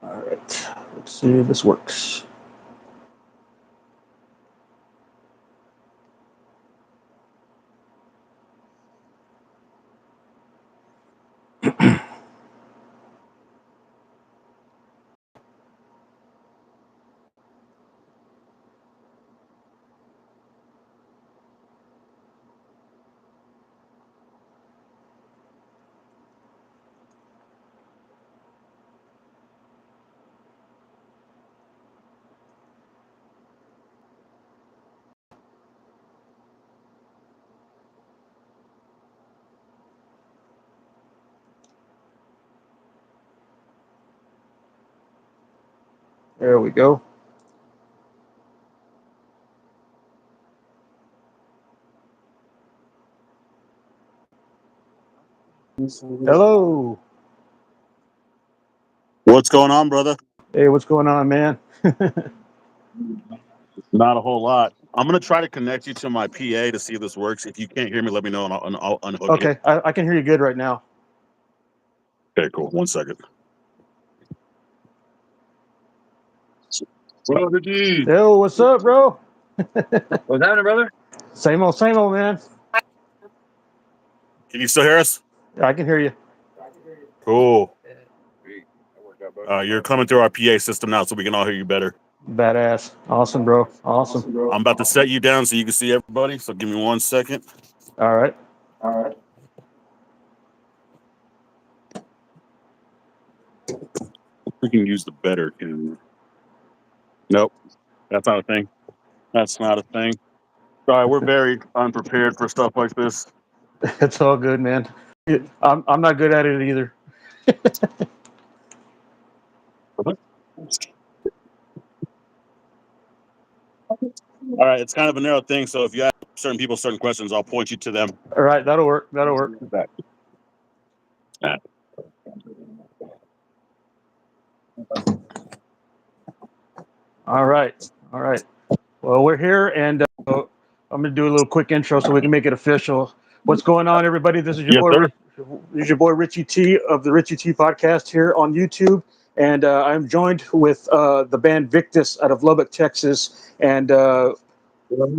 All right, let's see if this works. There we go. Hello. What's going on, brother? Hey, what's going on, man? Not a whole lot. I'm gonna try to connect you to my PA to see if this works. If you can't hear me, let me know and I'll unhook it. Okay, I can hear you good right now. Okay, cool. 1 second. What up, Richie? Yo, what's up, bro? What's happening, brother? Same old, man. Can you still hear us? I can hear you. Cool. Sweet. You're coming through our PA system now, so we can all hear you better. Badass. Awesome, bro. Awesome. I'm about to set you down so you can see everybody. So give me 1 second. All right. We can use the better camera. Nope, that's not a thing. That's not a thing. Sorry, we're very unprepared for stuff like this. It's all good, man. I'm not good at it either. All right, it's kind of a narrow thing. So if you ask certain people certain questions, I'll point you to them. All right, that'll work. That'll work. Ah. All right. All right. Well, we're here, and I'm going to do a little quick intro so we can make it official. What's going on, everybody? This is your Yes, boy. sir. This is your boy Richie T of the Richie T podcast here on YouTube, and I'm joined with the band Victis out of Lubbock, Texas. And how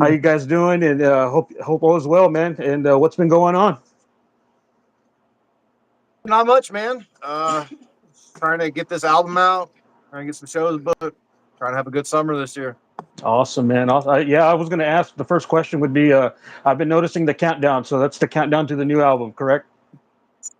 you guys doing? And hope all is well, man. And what's been going on? Not much, man. Trying to get this album out, trying to get some shows booked, trying to have a good summer this year. Awesome, man. Yeah, I was going to ask. The first question would be: I've been noticing the countdown. So that's the countdown to the new album, correct?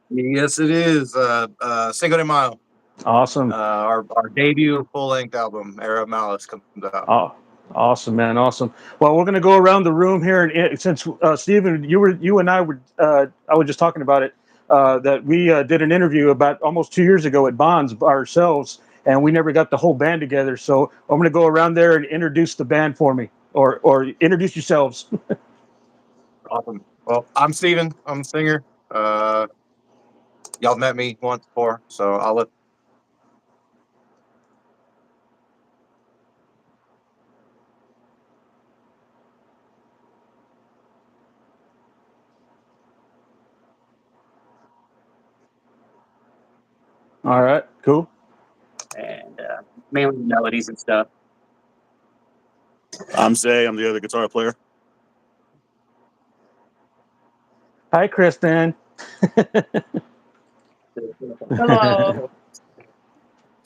Yes, it is. Cinco de Mayo, Awesome. our debut full length album, Era of Malice, comes out. Oh, awesome, man. Awesome. Well, we're going to go around the room here, and since Stephen, you and I were, I was just talking about it, that we did an interview about almost 2 years ago at Bonds ourselves, and we never got the whole band together. So I'm going to go around there and introduce the band for me, or introduce yourselves. Awesome. Well, I'm Steven. I'm a singer. Y'all met me once before, so I'll let. All right, cool. And mainly melodies and stuff. I'm Zay. I'm the other guitar player. Hi, Kristen. Hello.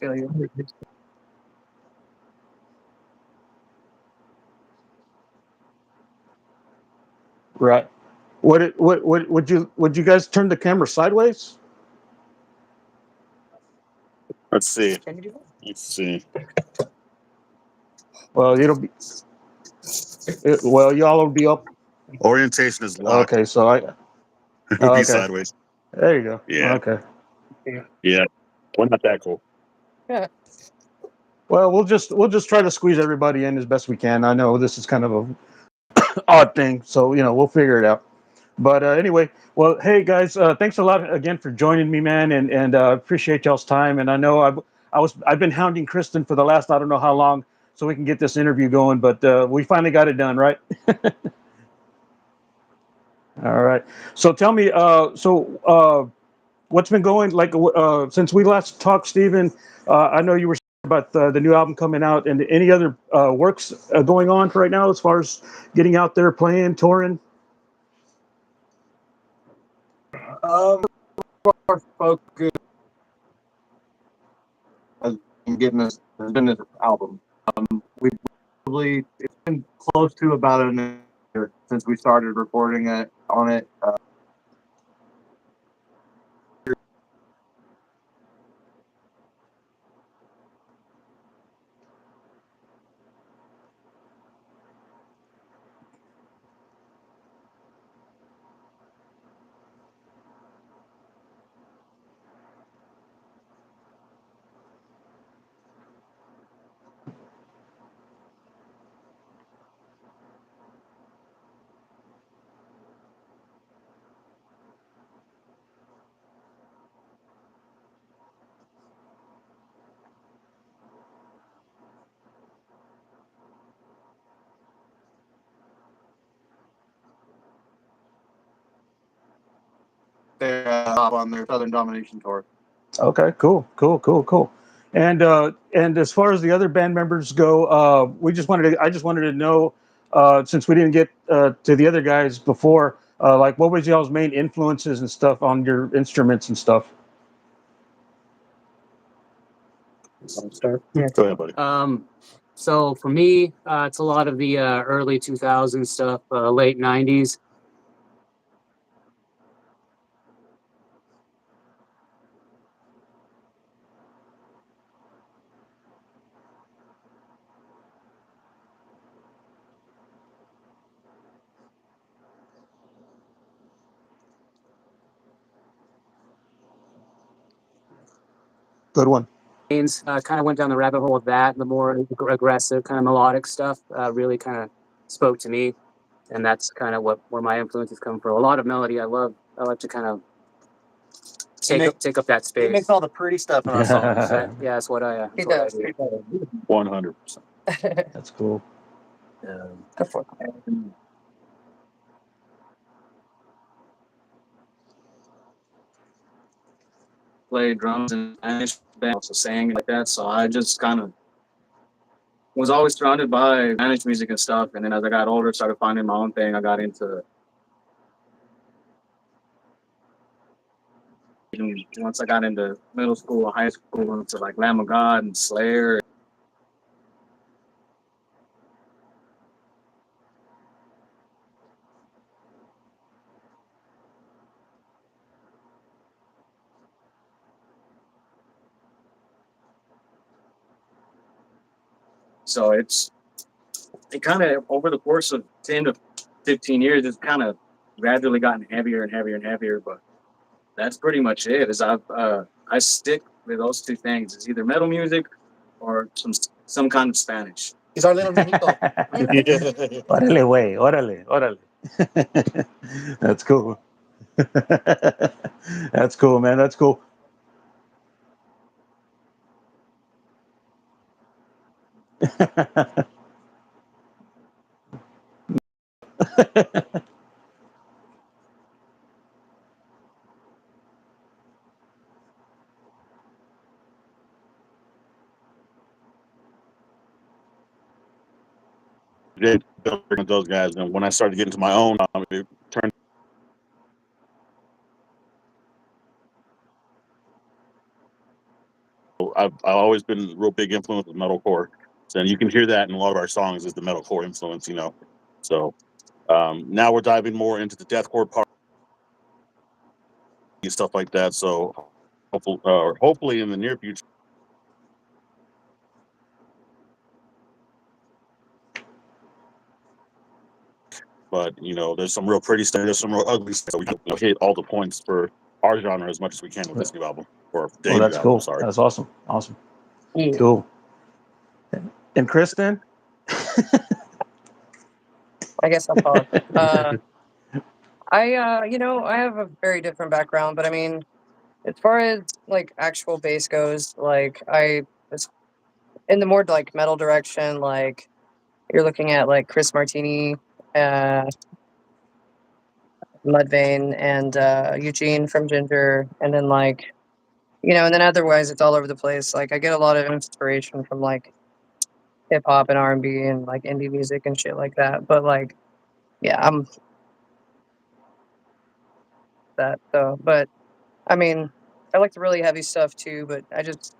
Feel you. Right. Would you guys turn the camera sideways? Let's see. Can you do that? Let's see. Well, well, y'all will be up. Orientation is locked. Okay, so It'll be okay. sideways. There you go. Yeah. Okay. Yeah. We're not that cool. Yeah. Well, we'll just try to squeeze everybody in as best we can. I know this is kind of a odd thing, so we'll figure it out. But anyway, well, hey guys, thanks a lot again for joining me, man, and appreciate y'all's time. And I know I've been hounding Kristen for the last I don't know how long, so we can get this interview going. But we finally got it done, right? All right. So tell me, what's been going like since we last talked, Steven? I know you were about the new album coming out, and any other works going on right now as far as getting out there, playing, touring. Our focus has been getting this has been this album. We probably it's been close to about a year since we started recording it on it. They're on their Southern Domination tour. Okay, cool. And as far as the other band members go, I just wanted to know, since we didn't get to the other guys before, like what was y'all's main influences and stuff on your instruments and stuff? I'll start. Yeah. Go ahead, buddy. So for me, it's a lot of the early 2000s stuff, late 90s. Good one. Kind of went down the rabbit hole of that. The more aggressive, kind of melodic stuff really kind of spoke to me, and that's kind of where my influences come from. A lot of melody. I like to kind of take up that space. He makes all the pretty stuff in our songs. Yeah, that's what I. He That's what does. I do. 100%. That's cool. Go for it. Play drums and Spanish band, also sang like that. So I just kind of was always surrounded by Spanish music and stuff. And then as I got older, started finding my own thing. I got into once I got into middle school, high school, into like Lamb of God and Slayer. So it kind of over the course of 10 to 15 years, it's kind of gradually gotten heavier and heavier and heavier. But that's pretty much it. Is I stick with those two things. It's either metal music or some kind of Spanish. He's our little Mexico. Órale, güey, órale. That's cool. That's cool, man. That's cool. Did with those guys, and when I started getting to my own, it turned. I've always been a real big influence with metalcore, so you can hear that in a lot of our songs is the metalcore influence, you know. So now we're diving more into the deathcore part and stuff like that. So hopefully in the near future. But you know, there's some real pretty stuff. There's some real ugly stuff. So we can hit all the points for our genre as much as we can with this new album or Well, debut that's album. cool. Sorry. That's awesome. Yeah. Cool. And Kristen? I guess I'll talk. I have a very different background, but I mean, as far as like actual bass goes, like I was in the more like metal direction. Like you're looking at like Chris Martini, Mudvayne and Eugene from Ginger, and then like and then otherwise it's all over the place. Like I get a lot of inspiration from like hip hop and R&B and like indie music and shit like that. But like, yeah, I'm that. So, but I mean, I like the really heavy stuff too. But I just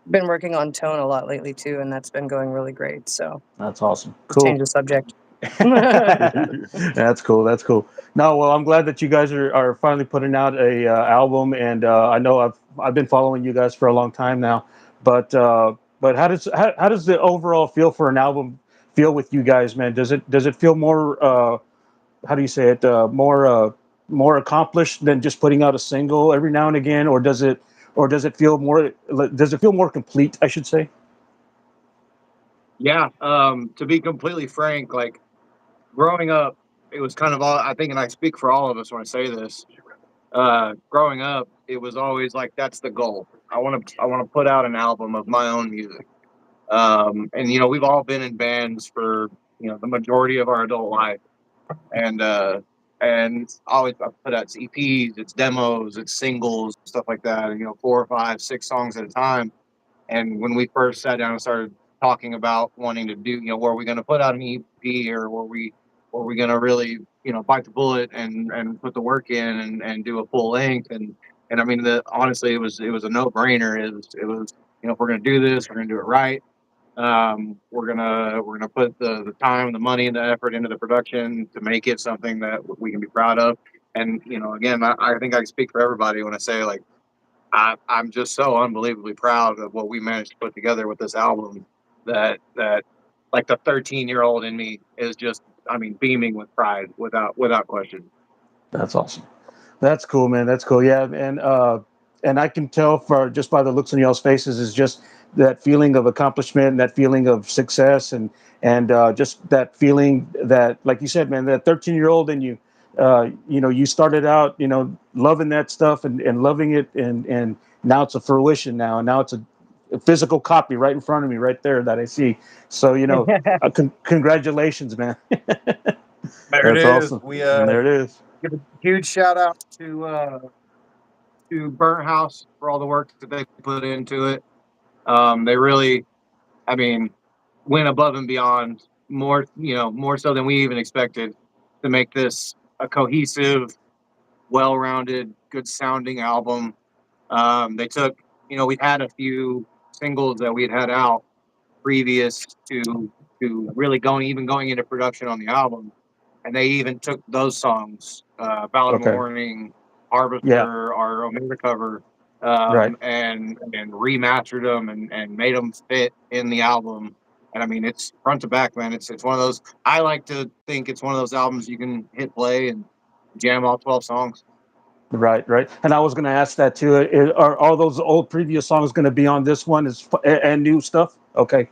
been working on tone a lot lately too, and that's been going really great. So That's awesome. change Cool. the subject. That's cool. That's cool. No, well, I'm glad that you guys are finally putting out a album, and I know I've been following you guys for a long time now. But how does the overall feel for an album feel with you guys, man? Does it feel more how do you say it more accomplished than just putting out a single every now and again, or does it feel more complete? I should say. Yeah. To be completely frank, like growing up, it was kind of all I think, and I speak for all of us when I say this. Growing up, it was always like that's the goal. I want to put out an album of my own music. And we've all been in bands for the majority of our adult life, and always I put out EPs, it's demos, it's singles, stuff like that. And 4 or 5, 6 songs at a time. And when we first sat down and started talking about wanting to do, were we going to put out an EP, or were we going to really, bite the bullet and put the work in and do a full length? And I mean, honestly, it was a no brainer. It was if we're going to do this, we're going to do it right. We're gonna put the time, the money, and the effort into the production to make it something that we can be proud of. And again, I think I speak for everybody when I say like I'm just so unbelievably proud of what we managed to put together with this album. That like the 13-year-old in me is just, I mean, beaming with pride without question. That's awesome. That's cool, man. That's cool. Yeah, and I can tell for just by the looks on y'all's faces is just that feeling of accomplishment, and that feeling of success, and just that feeling that, like you said, man, that 13-year-old in you, you started out, loving that stuff and loving it, and now it's a fruition now, and now it's a physical copy right in front of me, right there that I see. So congratulations, man. There it That's is. awesome. We And there it is. give a huge shout out to Burnt House for all the work that they put into it. They really, I mean, went above and beyond, more so than we even expected, to make this a cohesive, well-rounded, good sounding album. They took, we've had a few singles that we'd had out previous to really going into production on the album, and they even took those songs, Ballad of a Okay. Morning, Yeah. Harvester, our Omega cover, Right. and remastered them and made them fit in the album. And I mean, it's front to back, man. It's one of those. I like to think it's one of those albums you can hit play and jam all 12 songs. Right, right. And I was going to ask that too. Are all those old previous songs going to be on this one and new stuff? Okay.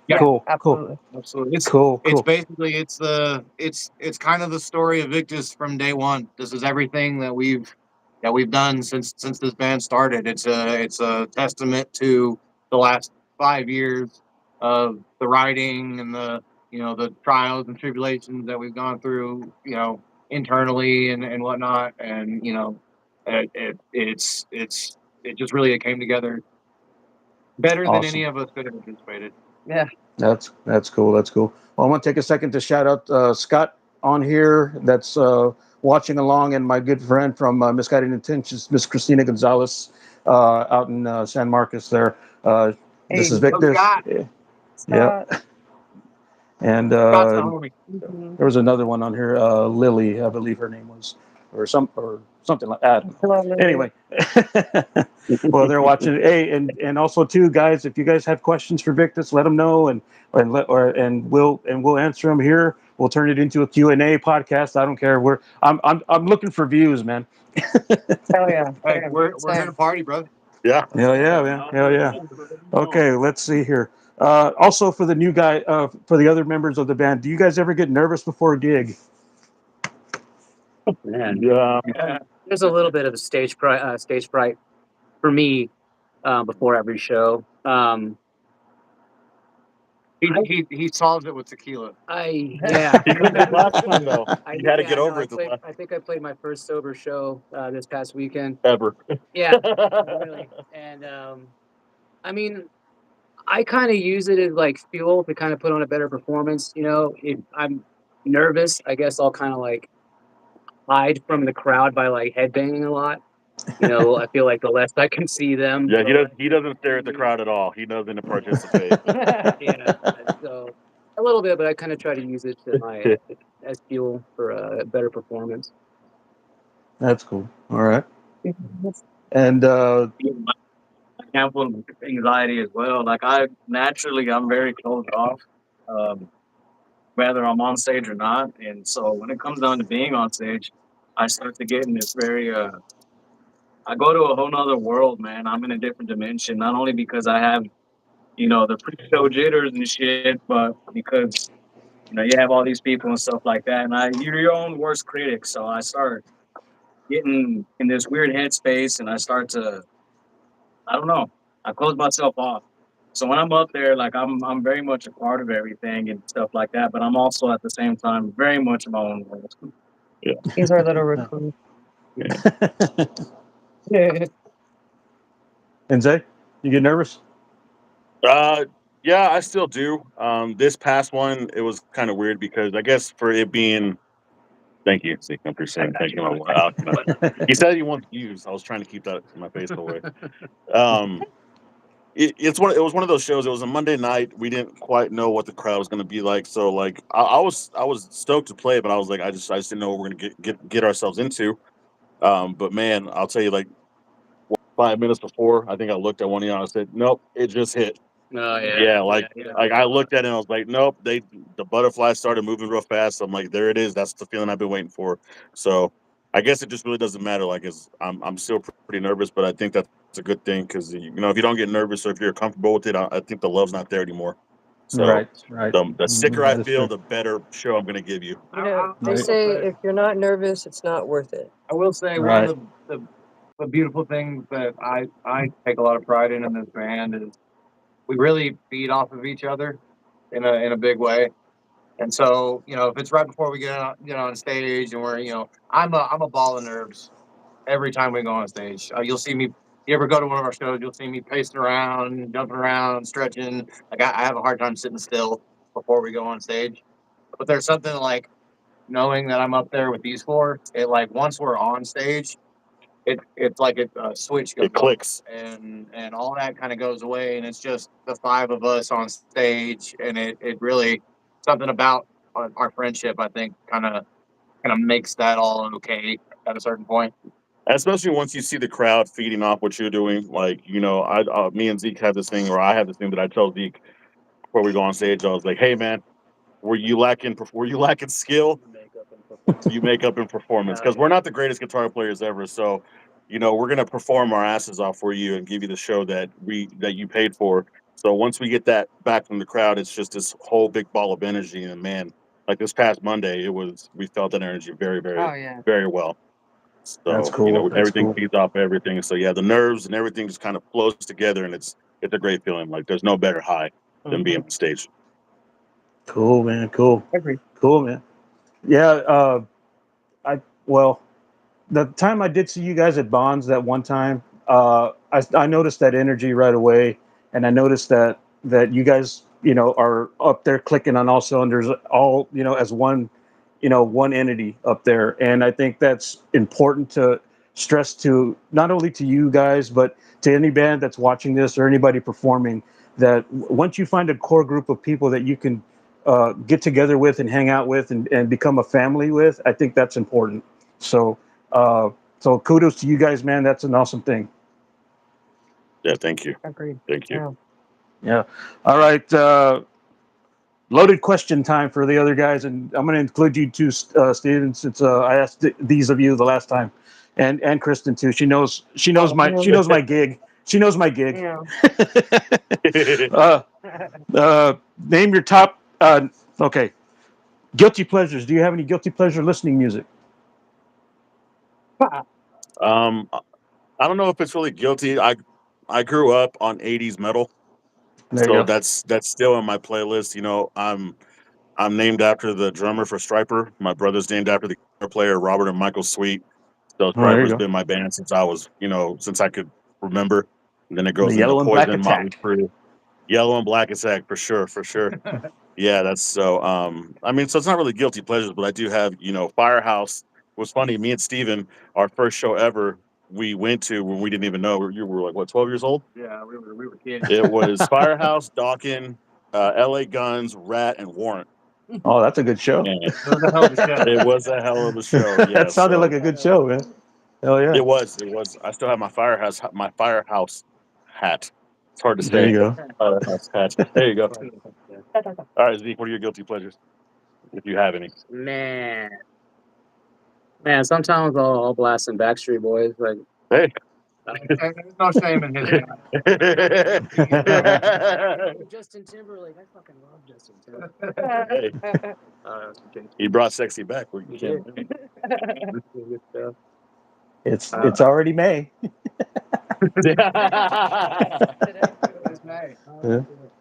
Yeah, Cool, cool, Absolutely. absolutely. cool, It's cool. basically it's kind of the story of Victis from day one. This is everything that we've done since this band started. It's a testament to the last 5 years of the writing and the trials and tribulations that we've gone through, internally and whatnot. And it just really came together better than any Awesome. of us could have anticipated. Yeah. That's cool. That's cool. Well, I want to take a second to shout out Scott on here that's watching along, and my good friend from Misguided Intentions, Miss Christina Gonzalez, out in San Marcos there. This Hey, is Oh, Victis. Scott, Yep. And Scott's the homie. Mhm. there was another one on here, Lily, I believe her name was, or something like that. I don't know. Hello, Lily. Anyway, well, they're watching. Hey, and also too, guys, if you guys have questions for Victus, let them know, and we'll answer them here. We'll turn it into a Q&A podcast. I don't care. I'm looking for views, man. Hell yeah. Hey, Same. we're here to Same. party, brother. Yeah. Hell yeah, man. Hell yeah. Okay, let's see here. Also, for the new guy, for the other members of the band, do you guys ever get nervous before a gig? Man, Yeah. there's a little bit of a stage fright for me before every show. He solves it with tequila. Yeah. He couldn't this last time though. I You had to yeah, get no, over it this last I think I played my first sober show this past weekend. ever. Yeah, really. And I mean, I kind of use it as like fuel to kind of put on a better performance. You know, if I'm nervous, I guess I'll kind of like hide from the crowd by like headbanging a lot. You know, I feel like the less I can see them. Yeah, the less he doesn't stare at the crowd at all. He doesn't participate. yeah, so a little bit, but I kind of try to use it to my as fuel for a better performance. That's cool. All right. And Handful of anxiety as well. Like I'm very closed off, um, whether I'm on stage or not. And so when it comes down to being on stage, I start to get in this very I go to a whole nother world, man. I'm in a different dimension, not only because I have, the pre-show jitters and shit, but because, you have all these people and stuff like that. And you're your own worst critic. So I start getting in this weird headspace and I start to, I don't know, I close myself off. So when I'm up there, like I'm very much a part of everything and stuff like that, but I'm also at the same time very much in my own world. He's our little recruit. and Zay, you get nervous? Yeah, I still do. This past one, it was kind of weird because I guess for it being, thank you, see, I'm saying thank you. He said he wants views. I was trying to keep that my face away. It was one of those shows. It was a Monday night. We didn't quite know what the crowd was going to be like. So like I was stoked to play, but I was like I just didn't know what we're going to get ourselves into. But man, I'll tell you, like 5 minutes before, I think I looked at one of y'all and I said, "Nope, it just hit." Oh Yeah, like yeah. I looked at it and I was like, "Nope." The butterflies started moving real fast. I'm like, "There it is. That's the feeling I've been waiting for." So I guess it just really doesn't matter. Like, I'm still pretty nervous, but I think that's a good thing because if you don't get nervous or if you're comfortable with it, I think the love's not there anymore. So Right. the sicker I That is feel, true. the better show I'm going to give you. They Right. say if you're not nervous, it's not worth it. I will say Right. one of the beautiful things that I take a lot of pride in this band is we really feed off of each other in a big way. And so, if it's right before we get on stage and I'm a ball of nerves every time we go on stage. You'll see me. You ever go to one of our shows? You'll see me pacing around, jumping around, stretching. Like I have a hard time sitting still before we go on stage. But there's something like knowing that I'm up there with these four. It like once we're on stage, it's like a switch goes It clicks. off and all that kind of goes away, and it's just the five of us on stage, and it really something about our friendship, I think, kind of makes that all okay at a certain point. Especially once you see the crowd feeding off what you're doing. Like me and Zeke have this thing, or I have this thing that I tell Zeke before we go on stage. I was like, "Hey, man, were you lacking skill? You make up in performance because we're not the greatest guitar players ever. So, we're gonna perform our asses off for you and give you the show that you paid for. So once we get that back from the crowd, it's just this whole big ball of energy. And man, like this past Monday, we felt that energy very, very, Oh yeah. very well. That's So cool. That's everything cool. feeds off everything. So yeah, the nerves and everything just kind of flows together, and it's a great feeling. Like there's no better high than being on stage. Cool, man. Cool. Agreed. Cool, man. Yeah. Well, the time I did see you guys at Bonds that one time, I noticed that energy right away, and I noticed that you guys, are up there clicking on all cylinders, all as one, one entity up there, and I think that's important to stress to not only to you guys but to any band that's watching this or anybody performing that once you find a core group of people that you can get together with and hang out with and become a family with, I think that's important. So, so kudos to you guys, man. That's an awesome thing. Yeah, thank you. Agreed. Thank you. Yeah. Yeah. All right. Loaded question time for the other guys, and I'm going to include you too, Steven, since I asked these of you the last time, and Kristen too. She knows my gig. She knows my gig. Yeah. Name your top. Okay. Guilty pleasures. Do you have any guilty pleasure listening music? I don't know if it's really guilty. I grew up on 80s metal. There you So go. that's still in my playlist. You know, I'm named after the drummer for Striper. My brother's named after the guitar player Robert and Michael Sweet. So Oh, there you Striper's go. been my band since I was, you know, since I could remember. And then it The goes into Yellow and Black Poison, Motley Attack. Crue, Yellow and Black Attack for sure, for sure. Yeah, that's so. I mean, so it's not really guilty pleasures, but I do have, you know, Firehouse. It was funny. Me and Steven, our first show ever, we went to when we didn't even know. You were like what, 12 years old? Yeah, we were kids. It was Firehouse, Dawkins, L.A. Guns, Rat, and Warrant. Oh, that's a good show. And It was a hell of a show. it was a hell of a show. That Yeah, sounded so like a good show, man. Hell yeah. it was. It was. I still have my Firehouse hat. It's hard to There say. you go. Firehouse hat. There you go. All right, Zeke. What are your guilty pleasures, if you have any? Man, sometimes I'll blast some Backstreet Boys, like Hey. There's no shame in his Justin Timberlake. I fucking love Justin Timberlake. Hey, Okay. he brought sexy back. We He can't. Good stuff. It's already May.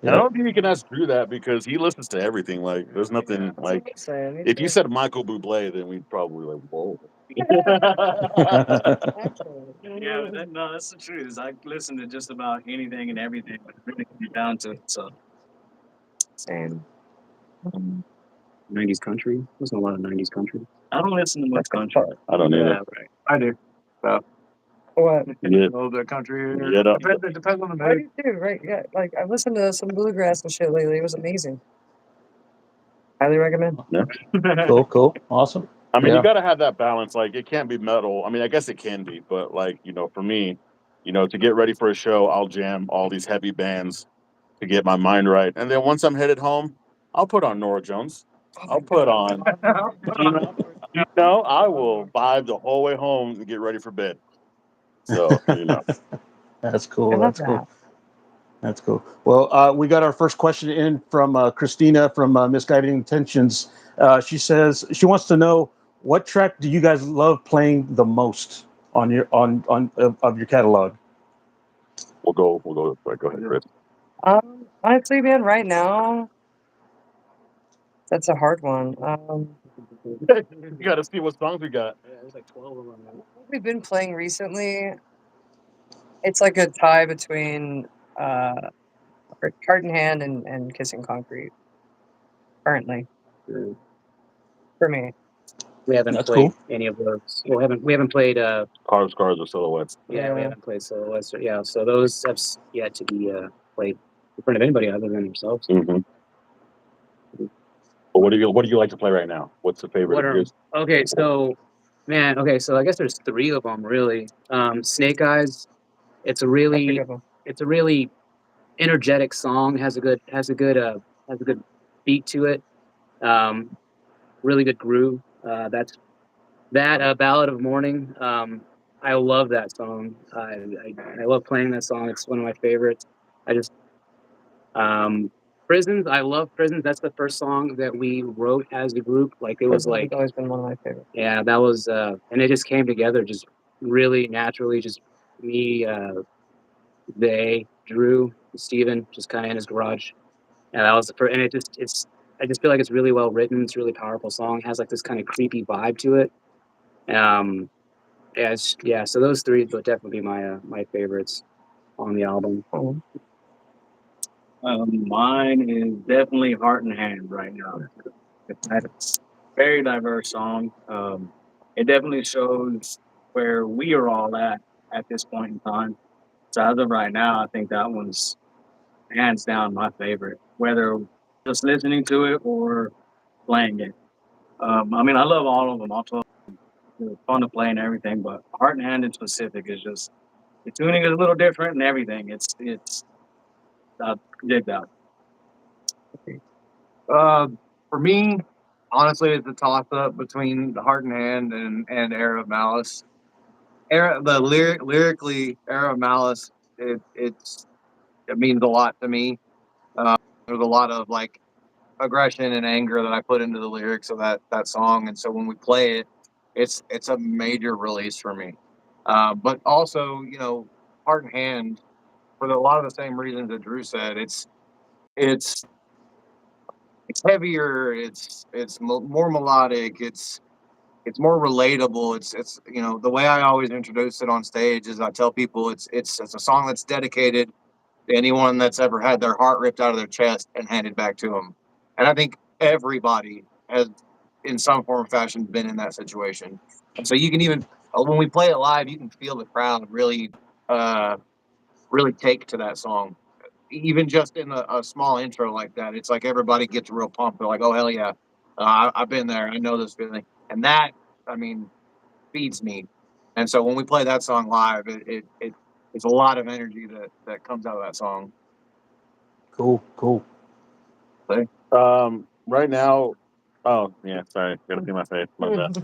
Yeah. I don't think you can ask Drew that because he listens to everything. Like, there's nothing like. If you said Michael Bublé, then we'd probably like, whoa. Yeah, no, that's the truth. Is I listen to just about anything and everything, but it really comes down to it. So Same. 90s country. Listen to a lot of 90s country. I don't listen to much country. I don't Yeah, either. right. I do. So What? a little bit of country. Yeah, no. It depends on the I mood. do too, right? Yeah, like I've listened to some bluegrass and shit lately. It was amazing. Highly recommend. Cool. Awesome. I mean, Yeah. you got to have that balance. Like, it can't be metal. I mean, I guess it can be, but like, you know, for me, you know, to get ready for a show, I'll jam all these heavy bands to get my mind right. And then once I'm headed home, I'll put on Nora Jones. I'll put on, you know, I will vibe the whole way home and get ready for bed. So, you know. That's I cool. love That's cool. that. That's cool. Well, we got our first question in from Christina from Misguided Intentions. She says she wants to know, what track do you guys love playing the most on your of your catalog? We'll go. Right, go ahead, Chris. Honestly, man, right now, that's a hard one. You got to see what songs we got. Yeah, there's like 12 of them. What we've been playing recently, it's like a tie between Heart in Hand and Kissing Concrete. Currently, for me. We haven't That's played cool. any of those. We haven't played Cars, or Silhouettes. yeah, we Yeah. haven't played Silhouettes. Yeah, so those have yet to be played in front of anybody other than yourselves. Mm-hmm. But what do you like to play right now? What's the favorite of yours? Okay, so I guess there's three of them really. Snake Eyes. It's a That's a really good one. energetic song. Has a good beat to it. Really good groove. That's that Ballad of Morning. I love that song. I love playing that song. It's one of my favorites. I just Prisons. I love Prisons. That's the first song that we wrote as a group. Like it was like, It's always been one of my favorites. yeah, that was and it just came together just really naturally. Just me, Drew, Steven, just kind of in his garage. And that was the first, and I just feel like it's really well written. It's a really powerful song. It has like this kind of creepy vibe to it. So those three would definitely be my favorites on the album. Oh. Mine is definitely Heart and Hand right now. It's a very diverse song. It definitely shows where we are all at this point in time. So as of right now, I think that one's hands down my favorite, whether just listening to it or playing it. I mean, I love all of them. Also, it's fun to play and everything, but Heart and Hand in specific is just the tuning is a little different and everything. It's I dig that. For me, honestly, it's a toss up between the Heart and Hand and Era of Malice. Lyrically, Era of Malice, it means a lot to me. There's a lot of like aggression and anger that I put into the lyrics of that song, and so when we play it, it's a major release for me. But also, Heart and Hand, for a lot of the same reasons that Drew said, it's heavier. It's more melodic. It's more relatable. It's the way I always introduce it on stage is I tell people it's a song that's dedicated to anyone that's ever had their heart ripped out of their chest and handed back to them. And I think everybody has, in some form or fashion, been in that situation. And so you can even when we play it live, you can feel the crowd really take to that song. Even just in a small intro like that, it's like everybody gets real pumped. They're like, "Oh hell yeah, I've been there. I know this feeling." And that, I mean, feeds me. And so when we play that song live, it's a lot of energy that comes out of that song. Cool. Right now, oh yeah, sorry, gotta see my face. My bad.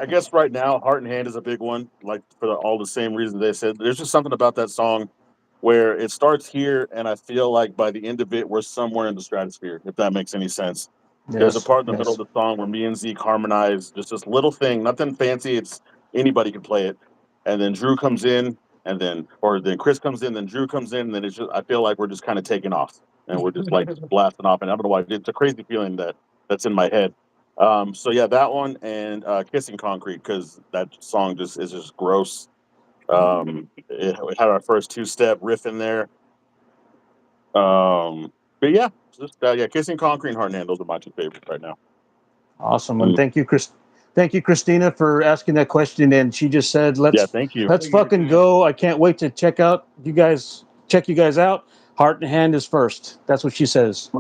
I guess right now, Heart and Hand is a big one. Like for all the same reasons they said. There's just something about that song where it starts here, and I feel like by the end of it, we're somewhere in the stratosphere. If that makes any sense. There's a Yes. part in the middle Yes. of the song where me and Zeke harmonize, just this little thing, nothing fancy. It's anybody can play it, and then Drew comes in, and then Chris comes in, then Drew comes in, and then it's just I feel like we're just kind of taking off, and we're just like blasting off, and I don't know why it's a crazy feeling that's in my head. So yeah, that one and Kissing Concrete because that song just is just gross. We had our first two-step riff in there. But yeah, just yeah, Kissing Concrete and Heart and Hand, those are my two favorites right now. Awesome. And thank you, Christina, for asking that question. And she just said, Yeah, "Let's thank you. fucking go. I can't wait to check you guys out. Heart and Hand is first." That's what she says.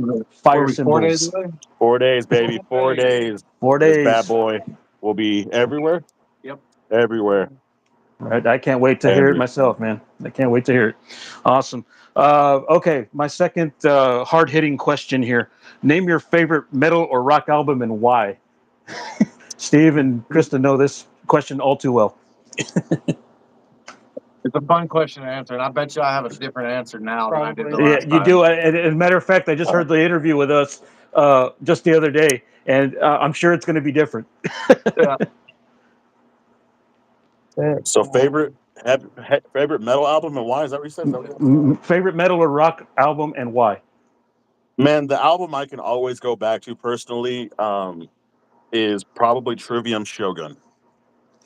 Fire Were we 4 days symbols. away? 4 days, baby. 4 days. 4 days. This bad boy will be everywhere. Yep. Everywhere. Right. I can't wait to hear it Every. myself, man. I can't wait to hear it. Awesome. Okay, my second hard-hitting question here. Name your favorite metal or rock album and why. Steve and Krista know this question all too well. It's a fun question to answer, and I bet you I have a different answer now than I did the Yeah, last you time. do. As a matter of fact, I just heard the interview with us just the other day, and I'm sure it's going to be different. Yeah. So favorite metal album and why is that what you said? Is that what you said? Favorite metal or rock album and why? Man, the album I can always go back to personally is probably Trivium Shogun.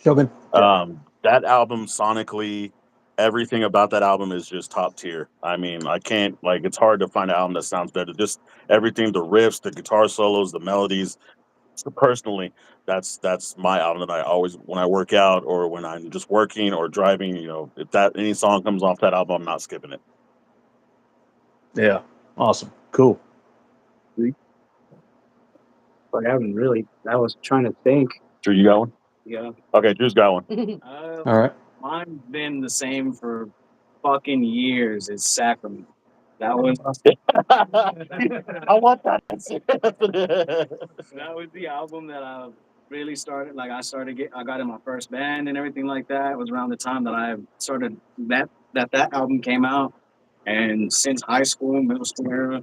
Shogun. That album sonically, everything about that album is just top tier. I mean, I can't like it's hard to find an album that sounds better. Just everything, the riffs, the guitar solos, the melodies. So personally, that's my album that I always when I work out or when I'm just working or driving. If that any song comes off that album, I'm not skipping it. Yeah. Awesome. Cool. But I haven't really. I was trying to think. Drew, you got one? Yeah. Okay, Drew's got one. All right. Mine's been the same for fucking years. It's Sacrament. That was I want that. that was the album that I really started. Like I got in my first band and everything like that. It was around the time that I started that album came out. And since high school, middle school era,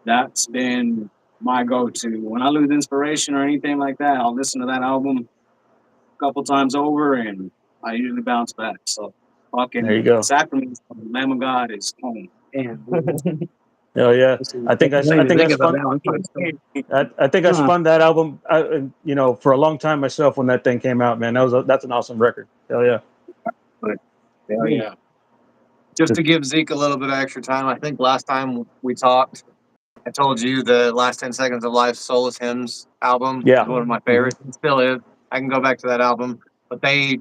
that's been my go-to. When I lose inspiration or anything like that, I'll listen to that album a couple times over, and I usually bounce back. So, There you fucking go. Sacrament, Lamb of God is home. And Oh yeah. I think I spun that album. For a long time myself when that thing came out. Man, that's an awesome record. Hell yeah. Hell yeah. Just to give Zeke a little bit of extra time, I think last time we talked, I told you the Last 10 Seconds of Life Soulless Hymns album Yeah. is one of my favorites. It still is. I can go back to that album. But they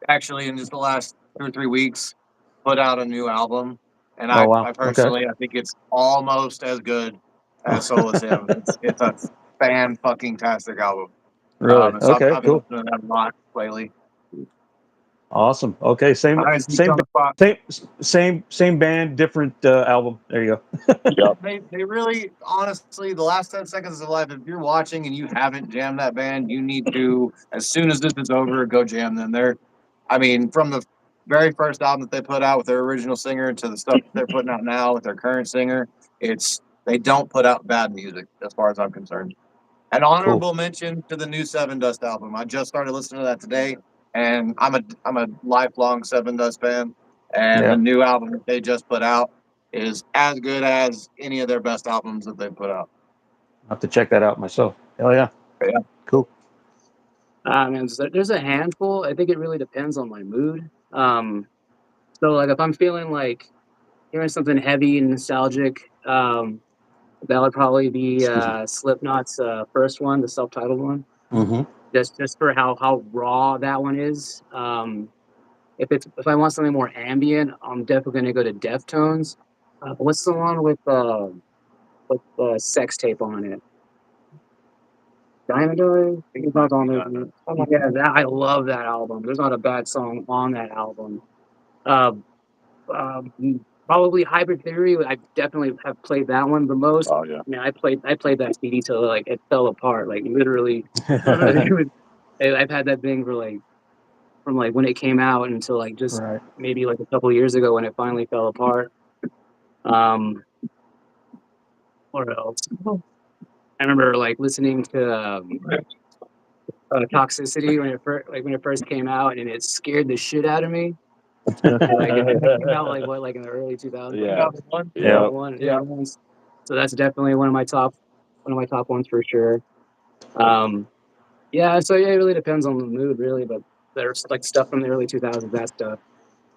actually, in just the last 2 or 3 weeks, put out a new album. And Oh wow. I personally, I think it's almost as good as Soulless Hymns. It's a fan-fucking-tastic album. Really? So Okay. I've been Cool. listening to that a lot lately. Awesome. Okay. Same All right, Zeke, on the spot. same band, different album. There you go. Yep. They really, honestly, the Last 10 Seconds of Life, if you're watching and you haven't jammed that band, you need to, as soon as this is over, go jam them. From the very first album that they put out with their original singer to the stuff that they're putting out now with their current singer, they don't put out bad music as far as I'm concerned. An honorable mention to the new Seven Dust album. I just started listening to that today, and I'm a lifelong Seven Dust fan. And Yeah. the new album that they just put out is as good as any of their best albums that they put out. I'll have to check that out myself. Hell yeah. Yeah. Cool. Man, so there's a handful. I think it really depends on my mood. So like if I'm feeling like hearing something heavy and nostalgic, that would probably be Slipknot's first one, the self-titled one. Mm-hmm. Just for how raw that one is. If I want something more ambient, I'm definitely gonna go to Deftones. What's the one with sex tape on it? Diamond Eye? It's not on there. Oh my god, I love that album. There's not a bad song on that album. Uh, Probably Hybrid Theory. I definitely have played that one the most. Oh yeah. Man, I played that CD till like it fell apart. Like literally, I've had that thing for like from like when it came out until like just Right. maybe like a couple years ago when it finally fell apart. What else? I remember like listening to Toxicity when it first came out, and it scared the shit out of me. Like it came out like in the early 2000s. Yeah. 2001? Yeah. 2001, yeah. So that's definitely one of my top ones for sure. Yeah, so yeah, it really depends on the mood, really. But there's like stuff from the early 2000s. That stuff.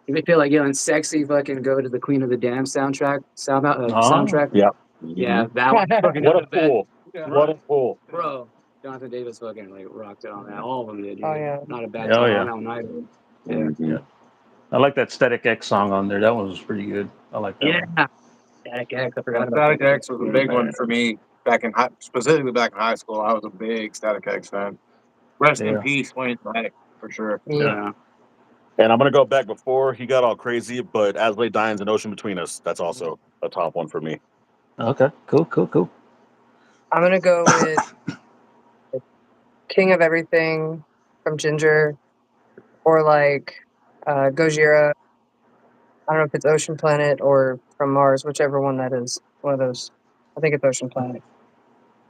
If you feel like feeling sexy, fucking go to the Queen of the Damn soundtrack. Soundtrack. Yeah. Yeah, that one. Fucking What a the best. fool. Yeah. What a fool. Bro. Jonathan Davis fucking like rocked it on that. All of them did. Oh, Dude. yeah. Not a bad Oh, song yeah. on that one either. Mhm. Yeah. I like that Static X song on there. That one was pretty good. I like that Yeah. one. Static X. I forgot about Static that. X was a big one for me specifically back in high school. I was a big Static X fan. Rest in Yeah. peace, Wayne Static, for sure. Yeah. And I'm gonna go back before he got all crazy, but As Lay Dying's An Ocean Between Us. That's also a top one for me. Okay. Cool. I'm gonna go with King of Everything from Ginger, or like Gojira. I don't know if it's Ocean Planet or From Mars, whichever one that is. One of those. I think it's Ocean Planet.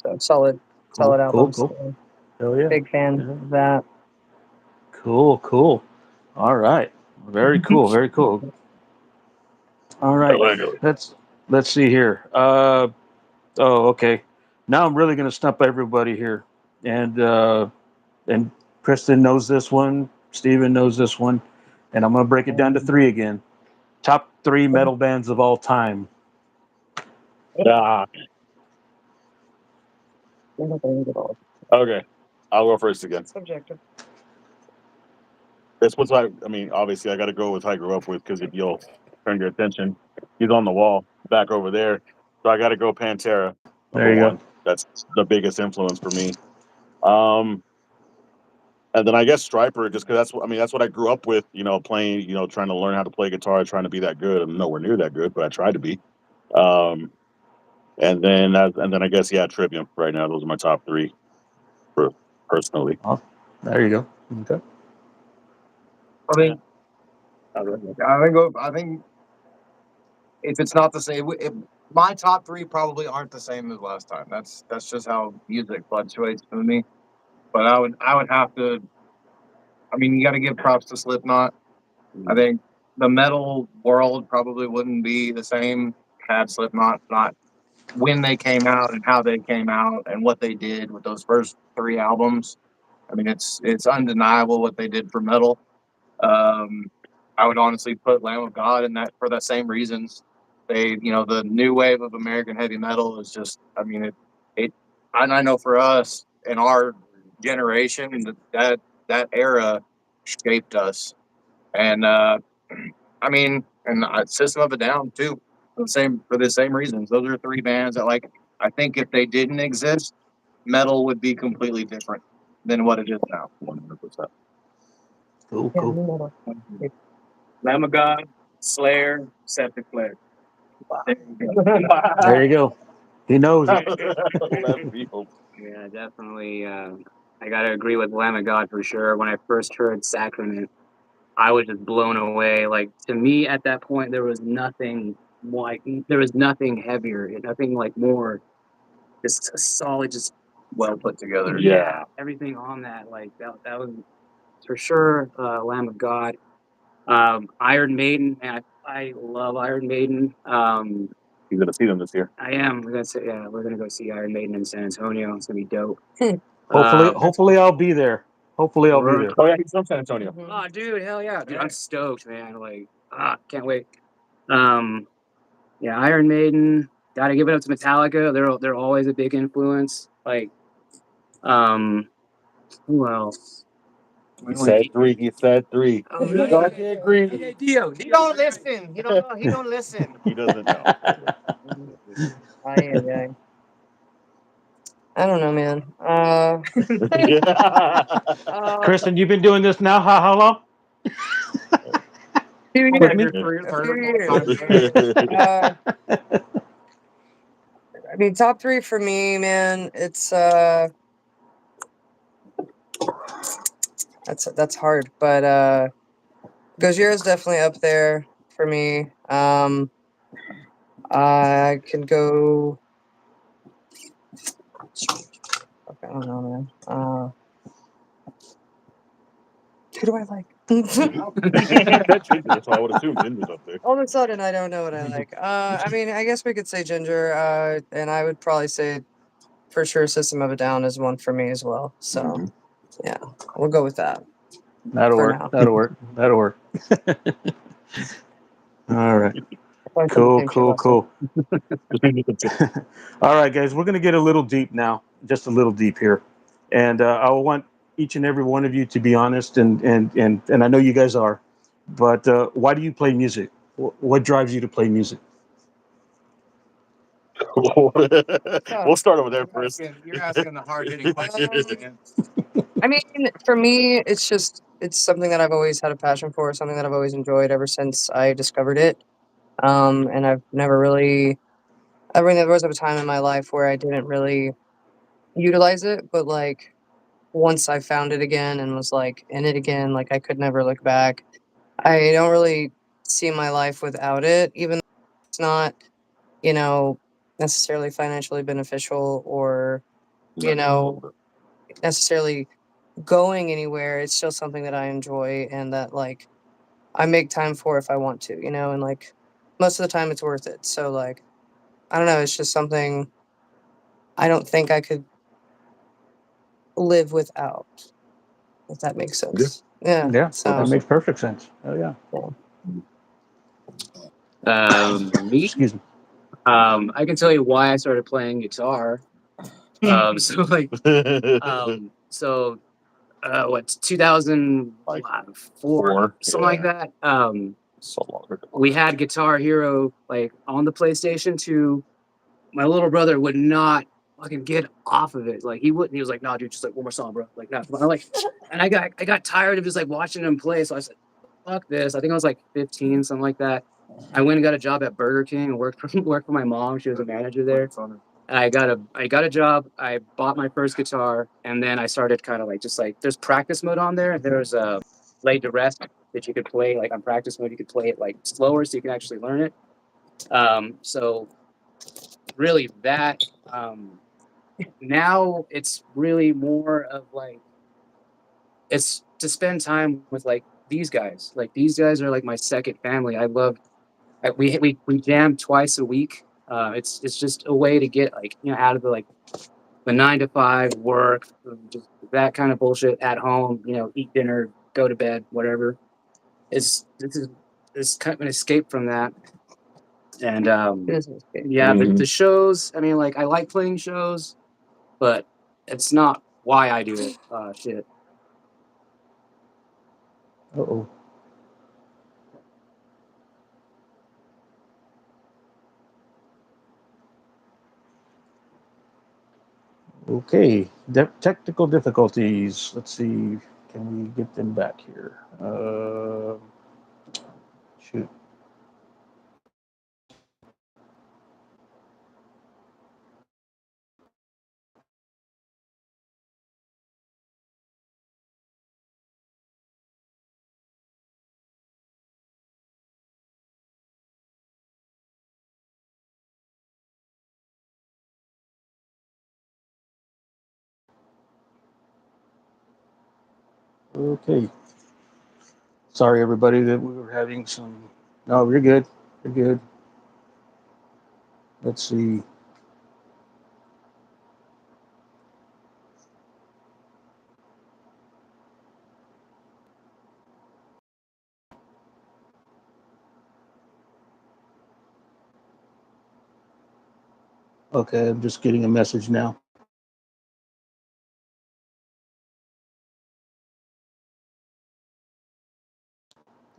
So solid albums. Cool. Hell yeah. Big fan Yeah. of that. Cool. All right. Very cool. All right. Let's see here. Okay. Now I'm really gonna stump everybody here. And Kristen knows this one, Steven knows this one, and I'm gonna break it down to three again. Top three metal bands of all time. Yeah. Okay. I'll go first again. Subjective. This was obviously I got to go with who I grew up with because if you'll turn your attention, he's on the wall back over there. So I got to go Pantera. There you One. That's the biggest influence for me. And then I guess Striper, just because that's what I grew up with. Playing, trying to learn how to play guitar, trying to be that good. I'm nowhere near that good, but I tried to be. And then I guess Trivium. Right now, those are my top three, personally. Oh, there you go. Okay. I think if it's not the same, my top three probably aren't the same as last time. That's just how music fluctuates for me. But I would have to. I mean, you got to give props to Slipknot. I think the metal world probably wouldn't be the same had Slipknot not when they came out and how they came out and what they did with those first three albums. I mean, it's undeniable what they did for metal. I would honestly put Lamb of God in that for the same reasons. The new wave of American heavy metal is just, I mean, and I know for us in our generation that era shaped us, and System of a Down too, for the same reasons. Those are three bands that I think if they didn't exist, metal would be completely different than what it is now. 100%. Cool. Lamb of God, Slayer, Septic Flare. There you go. He knows it. Yeah, definitely. I gotta agree with Lamb of God for sure. When I first heard Sacrament, I was just blown away. Like to me, at that point, there was nothing heavier, nothing like more, just a solid, just Well put together. yeah, everything on that. Like that was for sure. Lamb of God. Iron Maiden, man, I love Iron Maiden. You're gonna see them this year. I am. We're gonna go see Iron Maiden in San Antonio. It's gonna be dope. Hopefully I'll be there. Hopefully I'll be there. Oh yeah, he's from San Antonio. Oh, dude, hell yeah, dude! I'm stoked, man. Like, can't wait. Yeah, Iron Maiden. Got to give it up to Metallica. They're always a big influence. Like, who else? He said three. He said three. Oh, really? Okay, agree. Okay, Dio. He don't listen. He don't know. He don't listen. He doesn't know. I don't know, man. Kristen, you've been doing this now how long? Few With me? A few years. I mean, top three for me, man. It's that's hard, but Gojira is definitely up there for me. I can go. Okay, I don't know, man. Who do I like? That's why I would assume Ginger's up there. All of a sudden, I don't know what I like. I mean, I guess we could say Ginger, and I would probably say for sure System of a Down is one for me as well. So, yeah, we'll go with that. That'll For work. now. That'll work. That'll work. All right. Cool. All right, guys, we're going to get a little deep now, just a little deep here. And I want each and every one of you to be honest, and I know you guys are, but why do you play music? What drives you to play music? We'll start over there first. You're asking the hard hitting questions again. I mean, for me, it's something that I've always had a passion for, something that I've always enjoyed ever since I discovered it. And I've never really, I mean, there was a time in my life where I didn't really utilize it, but like once I found it again and was like in it again, like I could never look back. I don't really see my life without it, even though it's not, you know, necessarily financially beneficial or, you know, necessarily going anywhere. It's still something that I enjoy and that like I make time for if I want to, and like most of the time it's worth it. So like I don't know, it's just something I don't think I could live without, if that makes sense. Yeah. Yeah, So that makes perfect sense. Oh yeah. Me. Excuse me. I can tell you why I started playing guitar. So like, what 2004, something like that. So long ago. We had Guitar Hero like on the PlayStation 2. My little brother would not fucking get off of it. Like he wouldn't. He was like, "Nah, dude, just like one more song, bro." Like, nah. I'm like, and I got tired of just like watching him play. So I said, "Fuck this." I think I was like 15, something like that. I went and got a job at Burger King and worked for my mom. She was a manager there. And I got a job. I bought my first guitar, and then I started kind of like just like there's practice mode on there. There's a laid to rest that you could play like on practice mode. You could play it like slower so you can actually learn it. So really that now it's really more of like it's to spend time with like these guys. Like these guys are like my second family. I love we jam twice a week. It's just a way to get like out of the 9 to 5 work, just that kind of bullshit at home. Eat dinner, go to bed, whatever. This is kind of an escape from that. And yeah, the shows. I mean, like I like playing shows, but it's not why I do it. Shit. Uh-oh. Okay, technical difficulties. Let's see. Can we get them back here? Shoot. Okay. Sorry, everybody, that we were having some. No, you're good. You're good. Let's see. Okay, I'm just getting a message now.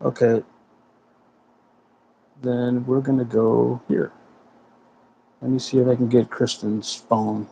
Okay, then we're gonna go here. Let me see if I can get Kristen's phone.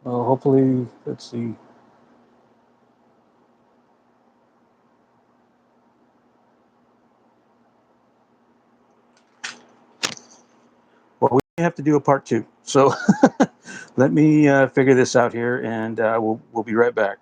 Well, hopefully, let's see. Well, we have to do a part two. So let me figure this out here, and we'll be right back.